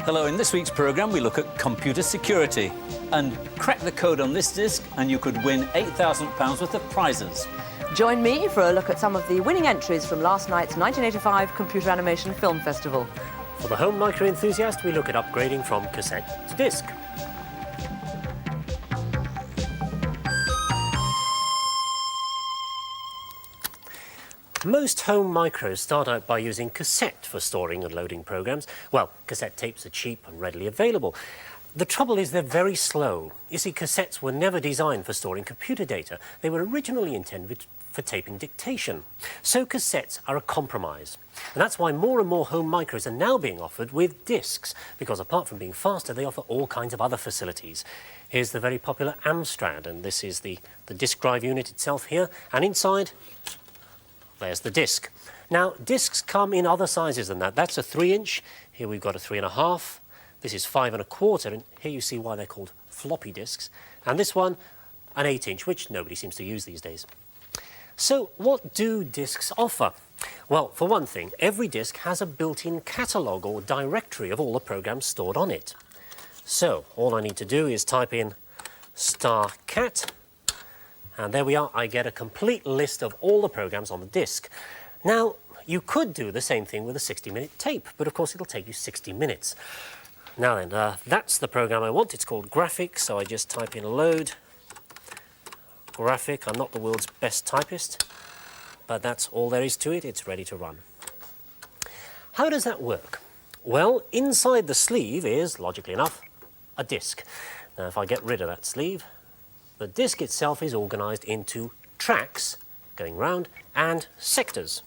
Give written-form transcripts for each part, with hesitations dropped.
Hello, in this week's programme we look at computer security. And crack the code on this disc and you could win £8,000 worth of prizes. Join me for a look at some of the winning entries from last night's 1985 Computer Animation Film Festival. For the home micro enthusiast, we look at upgrading from cassette to disc. Most home micros start out by using cassette for storing and loading programs. Well, cassette tapes are cheap and readily available. The trouble is they're very slow. You see, cassettes were never designed for storing computer data. They were originally intended for taping dictation. So cassettes are a compromise. And that's why more and more home micros are now being offered with discs, because apart from being faster, they offer all kinds of other facilities. Here's the very popular Amstrad, and this is the disk drive unit itself here, and inside, there's the disc. Now, discs come in other sizes than that. That's a 3-inch. Here we've got a 3.5. This is 5 1/4, and here you see why they're called floppy disks. And this one, an 8-inch, which nobody seems to use these days. So what do discs offer? Well, for one thing, every disc has a built-in catalogue or directory of all the programs stored on it. So all I need to do is type in *cat, and there we are. I get a complete list of all the programs on the disc. Now, you could do the same thing with a 60-minute tape, but of course it'll take you 60 minutes. Now then, that's the program I want. It's called Graphic, so I just type in load. Graphic. I'm not the world's best typist, but that's all there is to it. It's ready to run. How does that work? Well, inside the sleeve is, logically enough, a disc. Now, if I get rid of that sleeve, the disc itself is organised into tracks, going round, and sectors,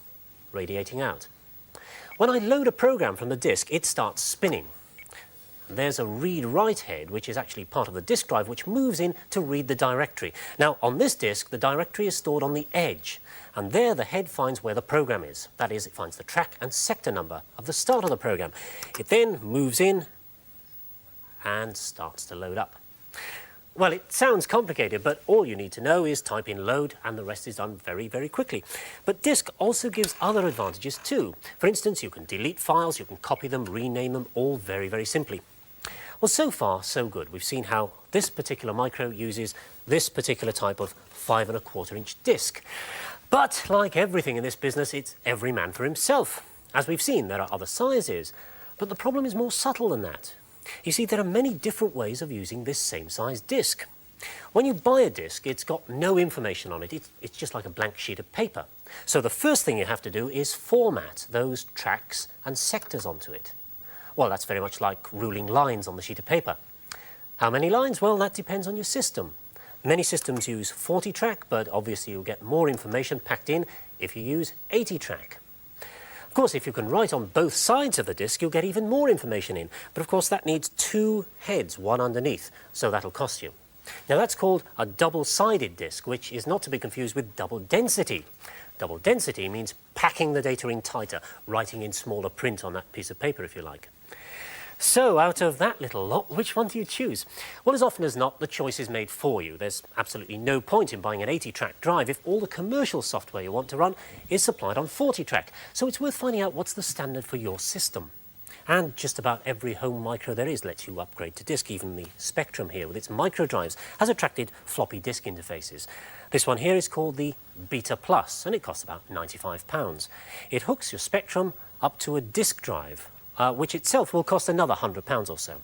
radiating out. When I load a program from the disc, it starts spinning. There's a read-write head, which is actually part of the disk drive, which moves in to read the directory. Now, on this disk, the directory is stored on the edge, and there the head finds where the program is. That is, it finds the track and sector number of the start of the program. It then moves in and starts to load up. Well, it sounds complicated, but all you need to know is type in load, and the rest is done very, very quickly. But disk also gives other advantages too. For instance, you can delete files, you can copy them, rename them, all very, very simply. Well, so far, so good. We've seen how this particular micro uses this particular type of 5 1/4-inch disc. But like everything in this business, it's every man for himself. As we've seen, there are other sizes, but the problem is more subtle than that. You see, there are many different ways of using this same size disc. When you buy a disc, it's got no information on it. It's just like a blank sheet of paper. So the first thing you have to do is format those tracks and sectors onto it. Well, that's very much like ruling lines on the sheet of paper. How many lines? Well, that depends on your system. Many systems use 40-track, but obviously you'll get more information packed in if you use 80-track. Of course, if you can write on both sides of the disc, you'll get even more information in. But of course, that needs 2 heads, one underneath, so that'll cost you. Now, that's called a double-sided disc, which is not to be confused with double density. Double density means packing the data in tighter, writing in smaller print on that piece of paper, if you like. So, out of that little lot, which one do you choose? Well, as often as not, the choice is made for you. There's absolutely no point in buying an 80-track drive if all the commercial software you want to run is supplied on 40-track. So it's worth finding out what's the standard for your system. And just about every home micro there is lets you upgrade to disk. Even the Spectrum here, with its micro drives, has attracted floppy disk interfaces. This one here is called the Beta Plus, and it costs about £95. It hooks your Spectrum up to a disk drive, which itself will cost another £100 or so.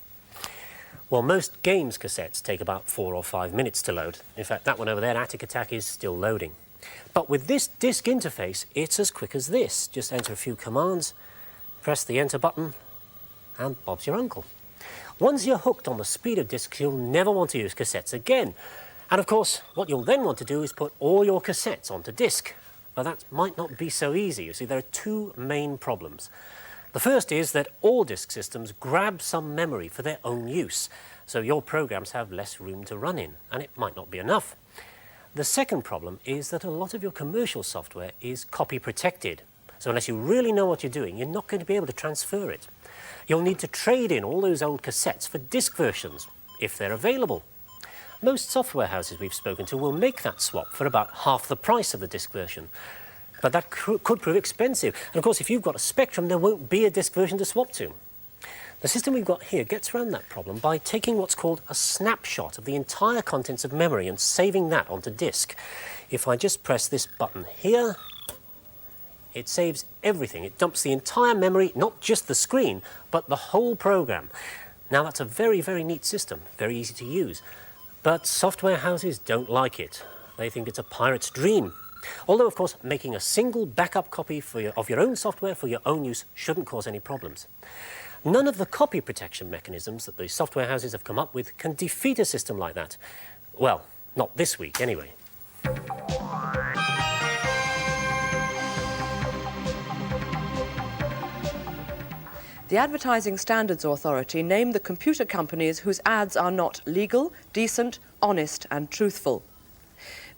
Well, most games cassettes take about 4 or 5 minutes to load. In fact, that one over there, Attic Attack, is still loading. But with this disk interface, it's as quick as this. Just enter a few commands, press the enter button, and Bob's your uncle. Once you're hooked on the speed of discs, you'll never want to use cassettes again. And of course, what you'll then want to do is put all your cassettes onto disk. But that might not be so easy. You see, there are 2 main problems. The first is that all disk systems grab some memory for their own use, so your programs have less room to run in, and it might not be enough. The second problem is that a lot of your commercial software is copy protected, so unless you really know what you're doing, you're not going to be able to transfer it. You'll need to trade in all those old cassettes for disk versions, if they're available. Most software houses we've spoken to will make that swap for about half the price of the disk version. But that could prove expensive. And of course, if you've got a Spectrum, there won't be a disk version to swap to. The system we've got here gets around that problem by taking what's called a snapshot of the entire contents of memory and saving that onto disk. If I just press this button here, it saves everything. It dumps the entire memory, not just the screen, but the whole program. Now that's a very, very neat system, very easy to use. But software houses don't like it. They think it's a pirate's dream. Although, of course, making a single backup copy of your own software for your own use shouldn't cause any problems. None of the copy protection mechanisms that the software houses have come up with can defeat a system like that. Well, not this week, anyway. The Advertising Standards Authority named the computer companies whose ads are not legal, decent, honest and truthful.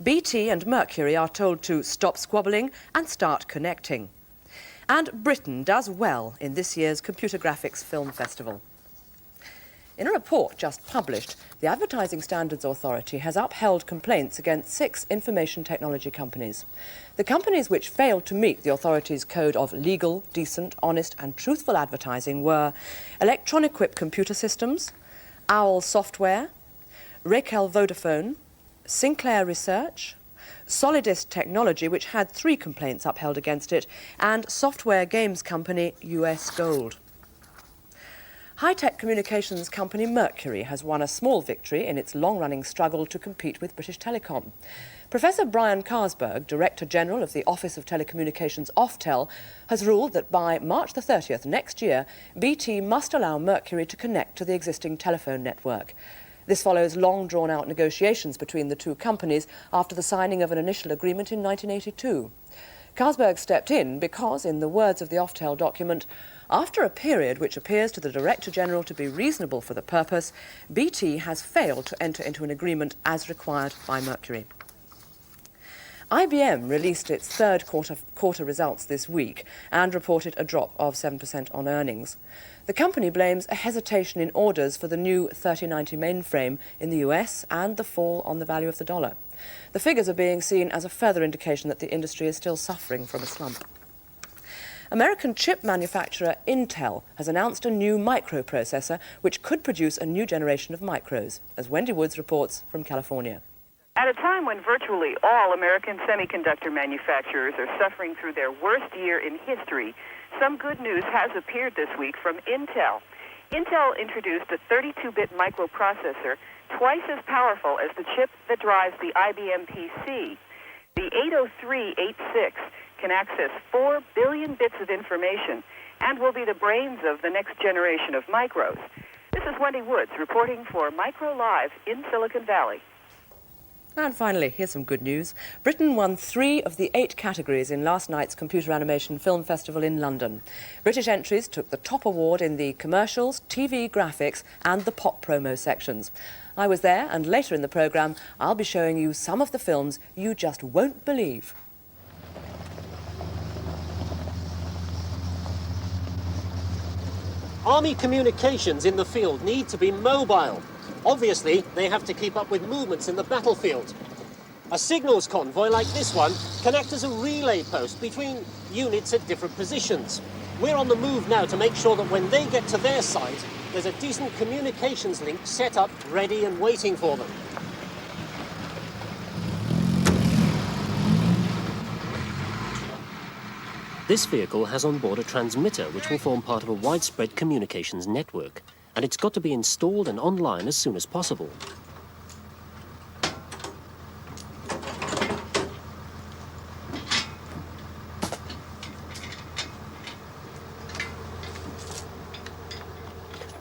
BT and Mercury are told to stop squabbling and start connecting. And Britain does well in this year's Computer Graphics Film Festival. In a report just published, the Advertising Standards Authority has upheld complaints against 6 information technology companies. The companies which failed to meet the authority's code of legal, decent, honest and truthful advertising were Electron-Equipped Computer Systems, Owl Software, Raquel Vodafone, Sinclair Research, Solidist Technology, which had 3 complaints upheld against it, and software games company US Gold. High-tech communications company Mercury has won a small victory in its long-running struggle to compete with British Telecom. Professor Brian Carlsberg, Director General of the Office of Telecommunications Oftel, has ruled that by March the 30th next year, BT must allow Mercury to connect to the existing telephone network. This follows long drawn-out negotiations between the 2 companies after the signing of an initial agreement in 1982. Carlsberg stepped in because, in the words of the Oftel document, after a period which appears to the Director General to be reasonable for the purpose, BT has failed to enter into an agreement as required by Mercury. IBM released its third quarter results this week and reported a drop of 7% on earnings. The company blames a hesitation in orders for the new 3090 mainframe in the US and the fall on the value of the dollar. The figures are being seen as a further indication that the industry is still suffering from a slump. American chip manufacturer Intel has announced a new microprocessor which could produce a new generation of micros, as Wendy Woods reports from California. At a time when virtually all American semiconductor manufacturers are suffering through their worst year in history, some good news has appeared this week from Intel. Intel introduced a 32-bit microprocessor twice as powerful as the chip that drives the IBM PC. The 80386 can access 4 billion bits of information and will be the brains of the next generation of micros. This is Wendy Woods reporting for MicroLive in Silicon Valley. And finally, here's some good news. Britain won 3 of the 8 categories in last night's Computer Animation Film Festival in London. British entries took the top award in the commercials, TV graphics and the pop promo sections. I was there, and later in the programme I'll be showing you some of the films you just won't believe. Army communications in the field need to be mobile. Obviously, they have to keep up with movements in the battlefield. A signals convoy like this one can act as a relay post between units at different positions. We're on the move now to make sure that when they get to their site, there's a decent communications link set up, ready and waiting for them. This vehicle has on board a transmitter which will form part of a widespread communications network, and it's got to be installed and online as soon as possible.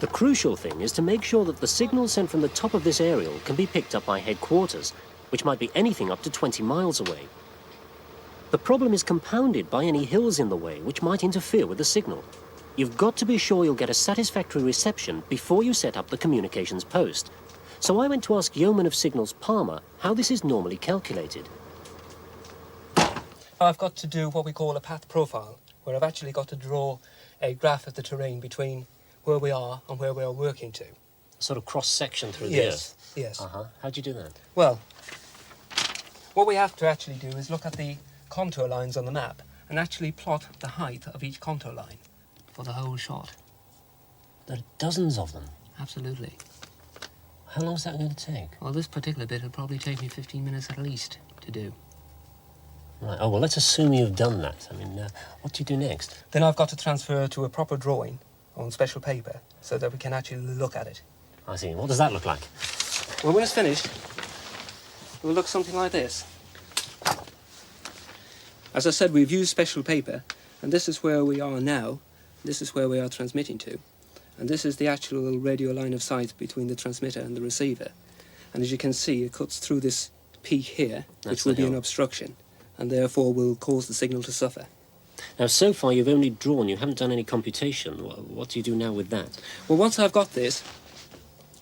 The crucial thing is to make sure that the signal sent from the top of this aerial can be picked up by headquarters, which might be anything up to 20 miles away. The problem is compounded by any hills in the way which might interfere with the signal. You've got to be sure you'll get a satisfactory reception before you set up the communications post. So I went to ask Yeoman of Signals Palmer how this is normally calculated. I've got to do what we call a path profile, where I've actually got to draw a graph of the terrain between where we are and where we are working to. A sort of cross-section through the earth. Yes. How'd you do that? Well, what we have to actually do is look at the contour lines on the map and actually plot the height of each contour line for the whole shot. There are dozens of them. Absolutely. How long is that going to take? Well, this particular bit will probably take me 15 minutes at least to do. Right. Oh, well, let's assume you've done that. I mean, what do you do next? Then I've got to transfer to a proper drawing on special paper so that we can actually look at it. I see. What does that look like? Well, when it's finished, it will look something like this. As I said, we've used special paper, and this is where we are now. This is where we are transmitting to. And this is the actual radio line of sight between the transmitter and the receiver. And as you can see, it cuts through this peak here, which will be an obstruction, and therefore will cause the signal to suffer. Now, so far you've only drawn, you haven't done any computation. What do you do now with that? Well, once I've got this,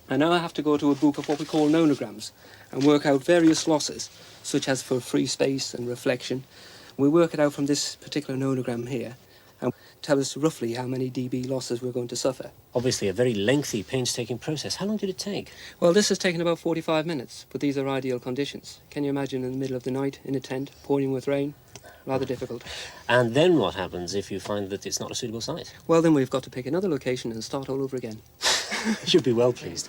I now have to go to a book of what we call nomograms and work out various losses, such as for free space and reflection. We work it out from this particular nomogram here and tell us roughly how many dB losses we're going to suffer. Obviously a very lengthy, painstaking process. How long did it take? Well, this has taken about 45 minutes, but these are ideal conditions. Can you imagine in the middle of the night, in a tent, pouring with rain? Rather difficult. And then what happens if you find that it's not a suitable site? Well, then we've got to pick another location and start all over again. You'll be well pleased.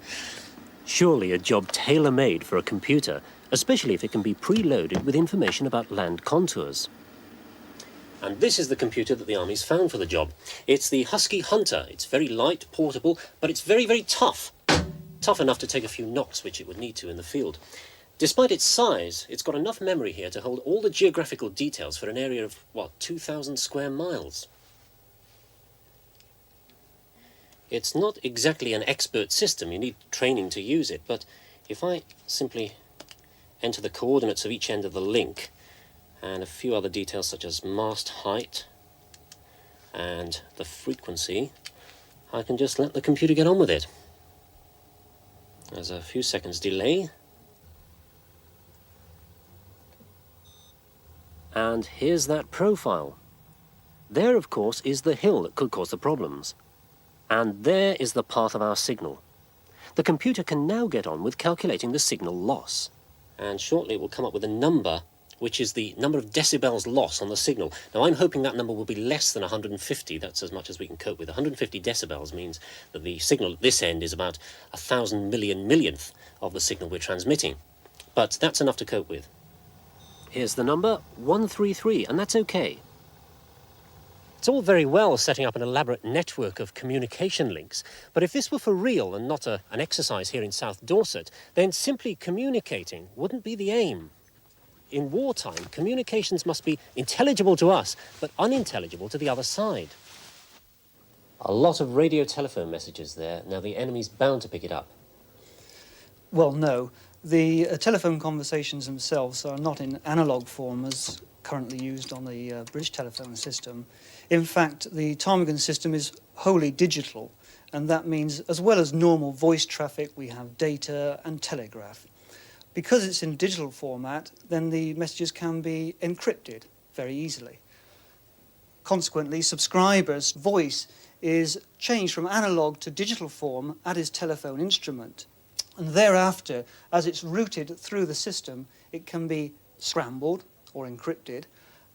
Surely a job tailor-made for a computer, especially if it can be preloaded with information about land contours. And this is the computer that the Army's found for the job. It's the Husky Hunter. It's very light, portable, but it's very, very tough. Tough enough to take a few knocks, which it would need to in the field. Despite its size, it's got enough memory here to hold all the geographical details for an area of, 2,000 square miles. It's not exactly an expert system. You need training to use it, but if I simply enter the coordinates of each end of the link, and a few other details such as mast height and the frequency, I can just let the computer get on with it. There's a few seconds delay. And here's that profile. There, of course, is the hill that could cause the problems. And there is the path of our signal. The computer can now get on with calculating the signal loss. And shortly it will come up with a number, which is the number of decibels loss on the signal. Now, I'm hoping that number will be less than 150. That's as much as we can cope with. 150 decibels means that the signal at this end is about 1,000 millionth of the signal we're transmitting. But that's enough to cope with. Here's the number, 133, and that's okay. It's all very well setting up an elaborate network of communication links, but if this were for real and not an exercise here in South Dorset, then simply communicating wouldn't be the aim. In wartime, communications must be intelligible to us, but unintelligible to the other side. A lot of radio telephone messages there. Now, the enemy's bound to pick it up. Well, no. The telephone conversations themselves are not in analogue form as currently used on the British telephone system. In fact, the Ptarmigan system is wholly digital, and that means as well as normal voice traffic, we have data and telegraph. Because it's in digital format, then the messages can be encrypted very easily. Consequently, subscriber's voice is changed from analogue to digital form at his telephone instrument. And thereafter, as it's routed through the system, it can be scrambled or encrypted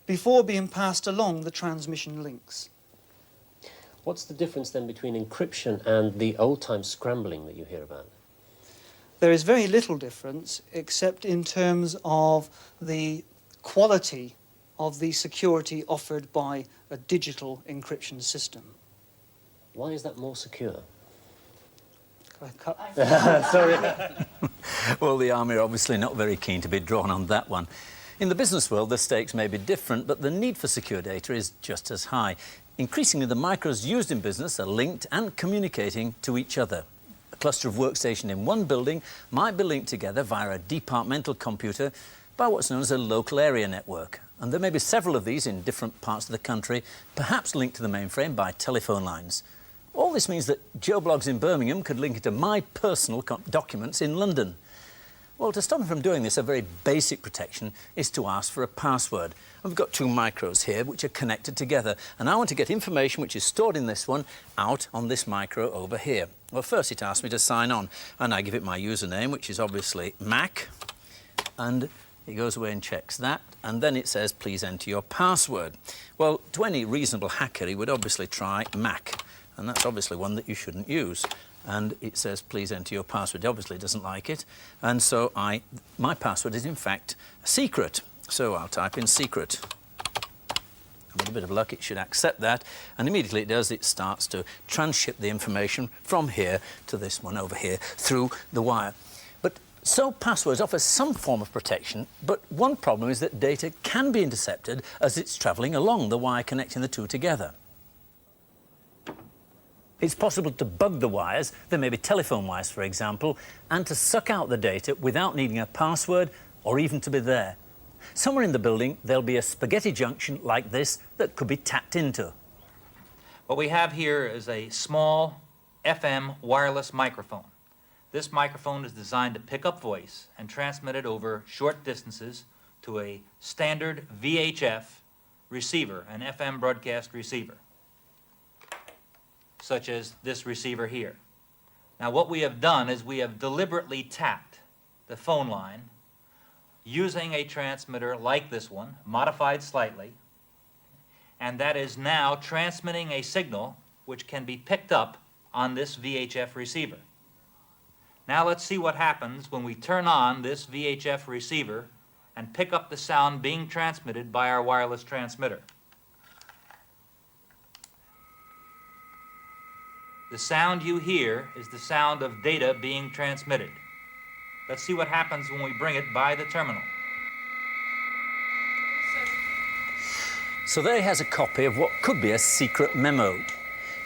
before being passed along the transmission links. What's the difference then between encryption and the old-time scrambling that you hear about? There is very little difference except in terms of the quality of the security offered by a digital encryption system. Why is that more secure? Sorry. Well, the Army are obviously not very keen to be drawn on that one. In the business world, the stakes may be different, but the need for secure data is just as high. Increasingly, the micros used in business are linked and communicating to each other. A cluster of workstations in one building might be linked together via a departmental computer by what's known as a local area network. And there may be several of these in different parts of the country, perhaps linked to the mainframe by telephone lines. All this means that Joe Bloggs in Birmingham could link it to my personal documents in London. Well, to stop me from doing this, a very basic protection is to ask for a password. And we've got two micros here which are connected together, and I want to get information which is stored in this one out on this micro over here. Well, first it asks me to sign on, and I give it my username, which is obviously Mac, and it goes away and checks that, and then it says, please enter your password. Well, to any reasonable hacker, he would obviously try Mac, and that's obviously one that you shouldn't use. And it says, please enter your password. It obviously doesn't like it. And so my password is in fact a secret. So I'll type in secret. With a bit of luck, it should accept that. And immediately it does, it starts to transship the information from here to this one over here through the wire. But so passwords offer some form of protection, but one problem is that data can be intercepted as it's travelling along the wire connecting the two together. It's possible to bug the wires, there may be telephone wires for example, and to suck out the data without needing a password or even to be there. Somewhere in the building there'll be a spaghetti junction like this that could be tapped into. What we have here is a small FM wireless microphone. This microphone is designed to pick up voice and transmit it over short distances to a standard VHF receiver, an FM broadcast receiver, such as this receiver here. Now what we have done is we have deliberately tapped the phone line using a transmitter like this one, modified slightly, and that is now transmitting a signal which can be picked up on this VHF receiver. Now let's see what happens when we turn on this VHF receiver and pick up the sound being transmitted by our wireless transmitter. The sound you hear is the sound of data being transmitted. Let's see what happens when we bring it by the terminal. So there he has a copy of what could be a secret memo.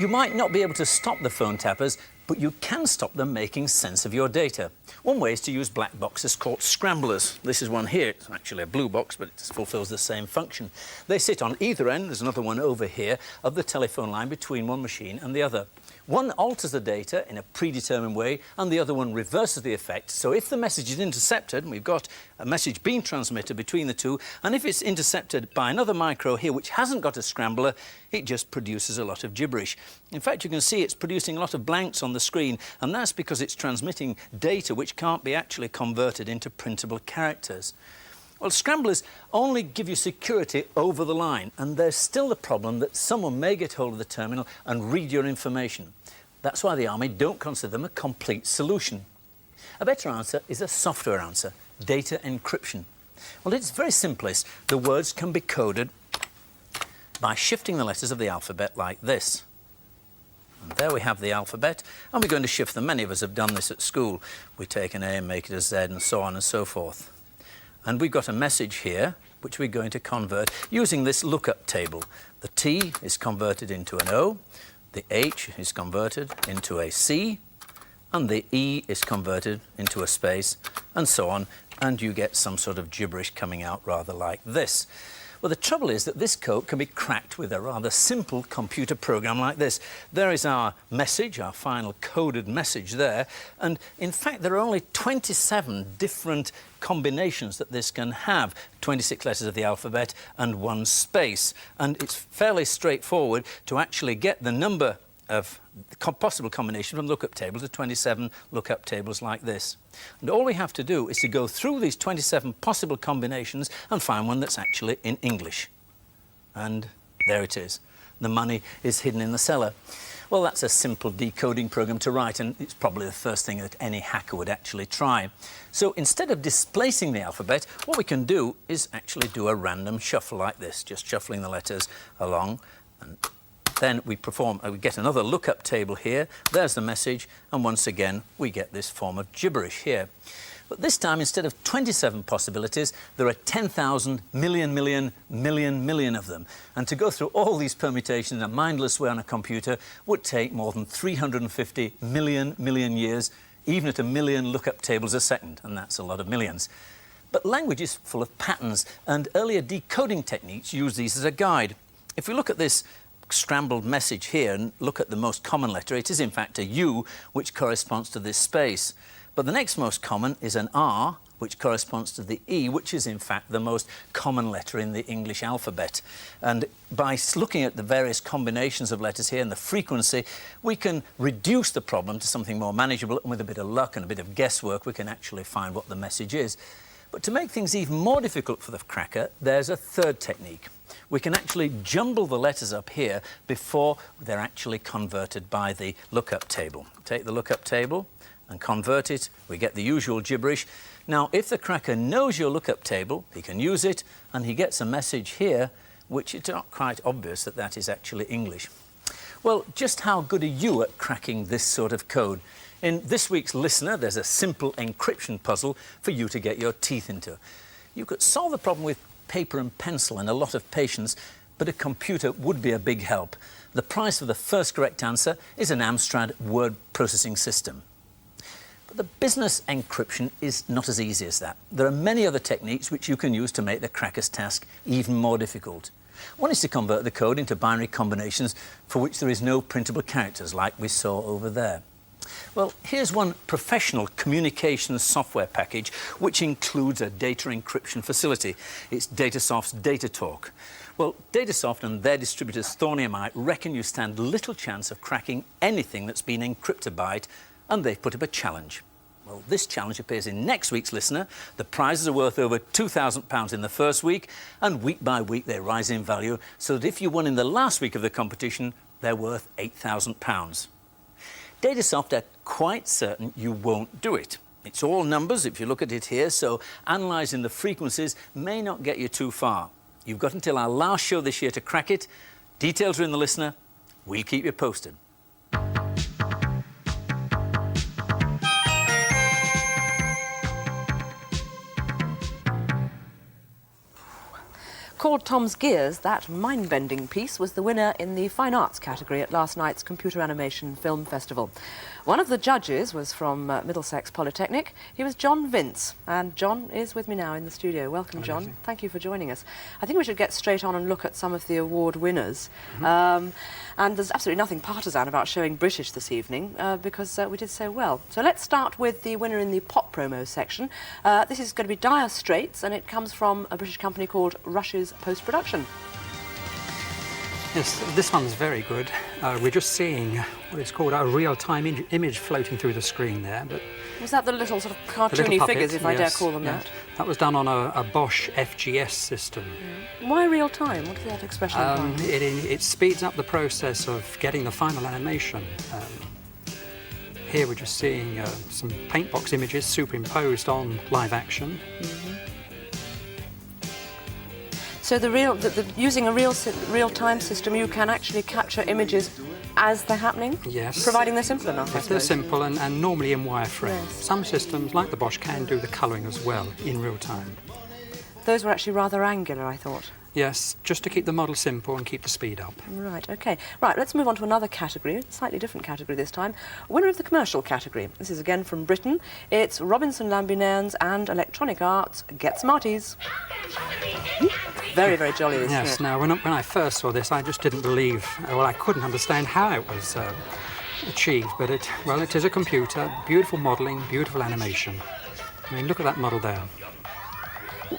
You might not be able to stop the phone tappers, but you can stop them making sense of your data. One way is to use black boxes called scramblers. This is one here. It's actually a blue box, but it fulfills the same function. They sit on either end, there's another one over here, of the telephone line between one machine and the other. One alters the data in a predetermined way, and the other one reverses the effect. So if the message is intercepted, and we've got a message being transmitted between the two, and if it's intercepted by another micro here which hasn't got a scrambler, it just produces a lot of gibberish. In fact, you can see it's producing a lot of blanks on the screen, and that's because it's transmitting data which can't be actually converted into printable characters. Well, scramblers only give you security over the line, and there's still the problem that someone may get hold of the terminal and read your information. That's why the Army don't consider them a complete solution. A better answer is a software answer, data encryption. Well, at its very simplest, the words can be coded by shifting the letters of the alphabet like this. And there we have the alphabet, and we're going to shift them. Many of us have done this at school. We take an A and make it a Z and so on and so forth. And we've got a message here which we're going to convert using this lookup table. The T is converted into an O, the H is converted into a C, and the E is converted into a space, and so on, and you get some sort of gibberish coming out rather like this. Well, the trouble is that this code can be cracked with a rather simple computer program like this. There is our message, our final coded message there, and in fact there are only 27 different combinations that this can have, 26 letters of the alphabet and one space, and it's fairly straightforward to actually get the number of possible combination from lookup tables to 27 lookup tables like this. And all we have to do is to go through these 27 possible combinations and find one that's actually in English. And there it is. The money is hidden in the cellar. Well, that's a simple decoding program to write, and it's probably the first thing that any hacker would actually try. So instead of displacing the alphabet, what we can do is actually do a random shuffle like this, just shuffling the letters along, and then we get another lookup table here. There's the message, and once again we get this form of gibberish here. But this time, instead of 27 possibilities, there are 10,000 million of them. And to go through all these permutations in a mindless way on a computer would take more than 350 million years, even at 1 million lookup tables a second, and that's a lot of millions. But language is full of patterns, and earlier decoding techniques use these as a guide. If we look at this scrambled message here and look at the most common letter, it is in fact a U, which corresponds to this space. But the next most common is an R, which corresponds to the E, which is in fact the most common letter in the English alphabet. And by looking at the various combinations of letters here and the frequency, we can reduce the problem to something more manageable, and with a bit of luck and a bit of guesswork, we can actually find what the message is. But to make things even more difficult for the cracker, there's a third technique. we can actually jumble the letters up here before they're actually converted by the lookup table. Take the lookup table and convert it, we get the usual gibberish. Now, if the cracker knows your lookup table, he can use it, and he gets a message here, which it's not quite obvious that that is actually English. Well, just how good are you at cracking this sort of code? In this week's Listener, there's a simple encryption puzzle for you to get your teeth into. You could solve the problem with paper and pencil and a lot of patience, but a computer would be a big help. The price for the first correct answer is an Amstrad word processing system. But the business encryption is not as easy as that. There are many other techniques which you can use to make the cracker's task even more difficult. One is to convert the code into binary combinations for which there is no printable characters, like we saw over there. Well, here's one professional communications software package which includes a data encryption facility. It's Datasoft's DataTalk. Well, Datasoft and their distributors Thorny and I reckon you stand little chance of cracking anything that's been encrypted by it, and they've put up a challenge. Well, this challenge appears in next week's Listener. The prizes are worth over £2,000 in the first week, and week by week they rise in value, so that if you won in the last week of the competition, they're worth £8,000. Datasoft are quite certain you won't do it. It's all numbers, if you look at it here, so analysing the frequencies may not get you too far. You've got until our last show this year to crack it. Details are in the Listener. We'll keep you posted. Called Tom's Gears, that mind-bending piece was the winner in the Fine Arts category at last night's Computer Animation Film Festival. One of the judges was from Middlesex Polytechnic. He was John Vince, and John is with me now in the studio. Welcome, John. Amazing. Thank you for joining us. I think we should get straight on and look at some of the award winners. And there's absolutely nothing partisan about showing British this evening because we did so well. So let's start with the winner in the pop promo section. This is going to be Dire Straits, and it comes from a British company called Rush's Post-Production. Yes, this one's very good. We're just seeing what is called a real-time image floating through the screen there. But Was that the little sort of the cartoony little puppet, figures, if I dare yes, call them yes. that? That was done on a Bosch FGS system. Why real time? What does that expression imply? It speeds up the process of getting the final animation. Here we're just seeing some paint box images superimposed on live action. So using a real-time system, you can actually capture images as they're happening? Yes. Providing they're simple enough, I If they're suppose. simple and normally in wireframe. Yes. Some systems, like the Bosch, can do the colouring as well in real time. Those were actually rather angular, I thought. Yes, just to keep the model simple and keep the speed up. Right, OK. Right, let's move on to another category, slightly different category this time. Winner of the commercial category. This is again from Britain. It's Robinson Lambinerns and Electronic Arts Get Smarties. Very, very jolly, this Yes, isn't it? now when I first saw this, I just didn't believe, well, I couldn't understand how it was achieved, but it is a computer, beautiful modelling, beautiful animation. I mean, look at that model there.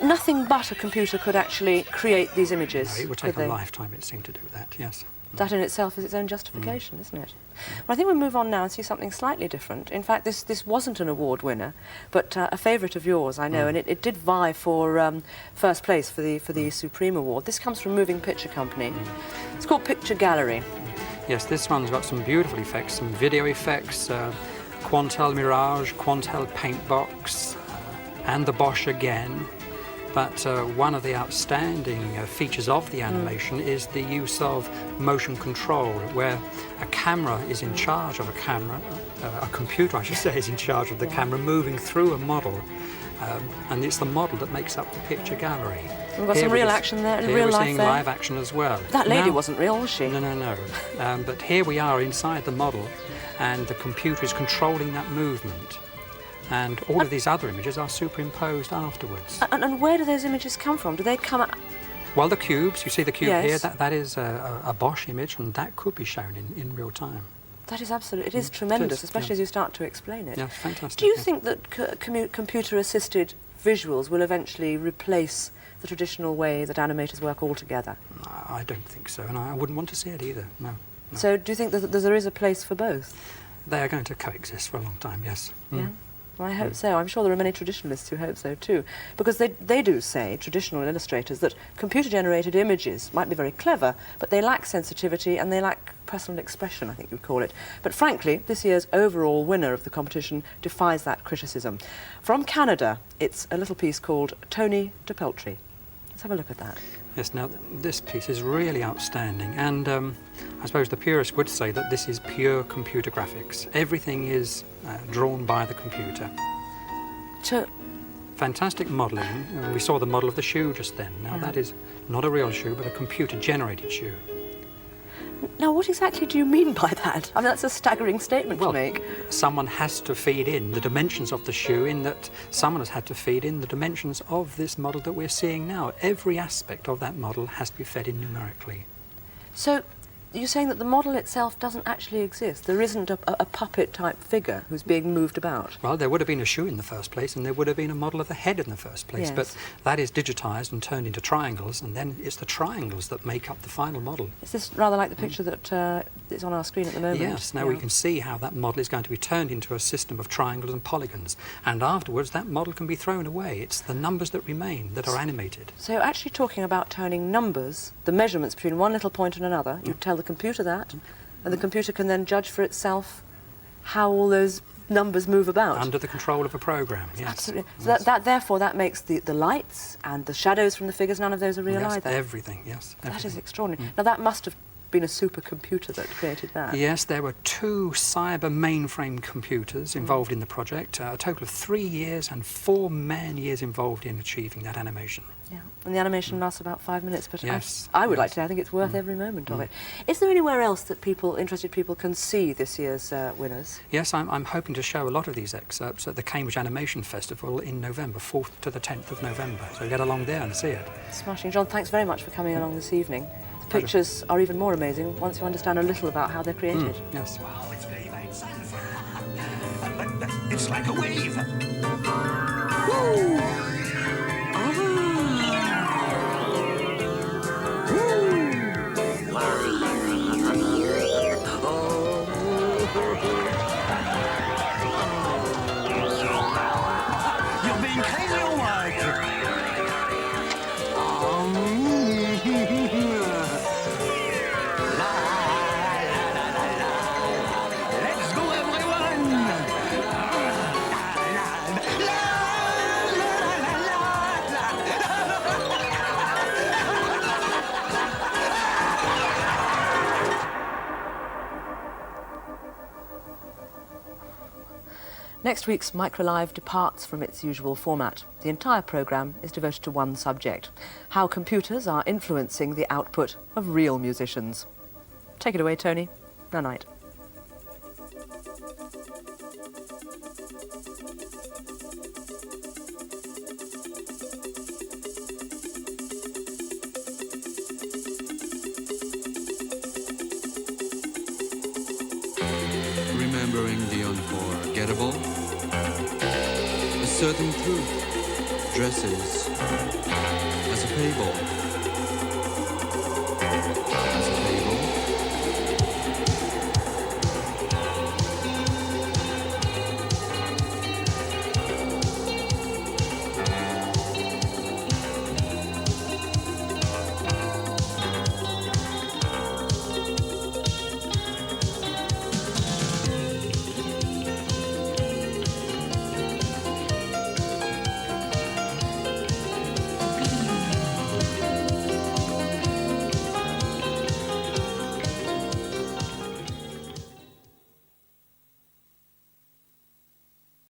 Nothing but a computer could actually create these images. No, it would could take a they? lifetime, it seemed, to do that, yes. That in itself is its own justification, isn't it? Well, I think we'll move on now and see something slightly different. In fact, this wasn't an award winner, but a favourite of yours, I know, and it did vie for first place for the Supreme Award. This comes from Moving Picture Company. It's called Picture Gallery. Yes, this one's got some beautiful effects, some video effects, Quantel Mirage, Quantel Paintbox, and the Bosch again. But one of the outstanding features of the animation is the use of motion control, where a camera is in charge of a computer, I should say, is in charge of the camera moving through a model. And it's the model that makes up the picture gallery. We've got some real action there, in real we're life seeing there. live action as well. That lady Now- wasn't real, was she? No. But here we are inside the model, and the computer is controlling that movement. And all of these other images are superimposed afterwards. And where do those images come from? Do they come out? Well, the cubes, you see the cube Yes. here, that is a Bosch image, and that could be shown in real time. That is absolutely, it is tremendous, is, especially yeah. as you start to explain it. Yeah, fantastic. Do you yeah. think that computer-assisted visuals will eventually replace the traditional way that animators work altogether? I don't think so, and I wouldn't want to see it either, no. So do you think that there is a place for both? They are going to coexist for a long time, yes. Yeah. Well, I hope so. I'm sure there are many traditionalists who hope so too. Because they do say, traditional illustrators, that computer-generated images might be very clever, but they lack sensitivity and they lack personal expression, I think you'd call it. But frankly, this year's overall winner of the competition defies that criticism. From Canada, it's a little piece called Tony DePeltry. Let's have a look at that. Yes, now this piece is really outstanding, and I suppose the purists would say that this is pure computer graphics. Everything is drawn by the computer. Fantastic modelling. We saw the model of the shoe just then. Now that is not a real shoe, but a computer-generated shoe. Now, what exactly do you mean by that? I mean, that's a staggering statement to make. Someone has to feed in the dimensions of the shoe, in that someone has had to feed in the dimensions of this model that we're seeing now. Every aspect of that model has to be fed in numerically. So, you're saying that the model itself doesn't actually exist? There isn't a puppet-type figure who's being moved about? Well, there would have been a shoe in the first place, and there would have been a model of the head in the first place, yes. But that is digitised and turned into triangles, and then it's the triangles that make up the final model. Is this rather like the picture that is on our screen at the moment? Yes, now we can see how that model is going to be turned into a system of triangles and polygons, and afterwards that model can be thrown away. It's the numbers that remain that are animated. So actually talking about turning numbers, the measurements between one little point and another, you tell the computer that, and the computer can then judge for itself how all those numbers move about. Under the control of a program, yes. Absolutely. So therefore that makes the lights and the shadows from the figures, none of those are real yes, either. Everything, yes. Everything. That is extraordinary. Now that must have been a supercomputer that created that. Yes, there were 2 cyber mainframe computers involved in the project, a total of 3 years and 4 man-years involved in achieving that animation. Yeah, and the animation lasts about 5 minutes, but yes, I would like to say I think it's worth every moment of it. Is there anywhere else that interested people can see this year's winners? Yes, I'm hoping to show a lot of these excerpts at the Cambridge Animation Festival in November, 4th to the 10th of November, so get along there and see it. Smashing. John, thanks very much for coming along this evening. The pictures are even more amazing once you understand a little about how they're created. Yes. Wow, it's very, very it's like a wave. Woo! You're being crazy or what? Let's go, everyone! Next week's MicroLive departs from its usual format. The entire programme is devoted to one subject: how computers are influencing the output of real musicians. Take it away, Tony. Night-night. Remembering the unforgettable, a certain truth dresses as a fable.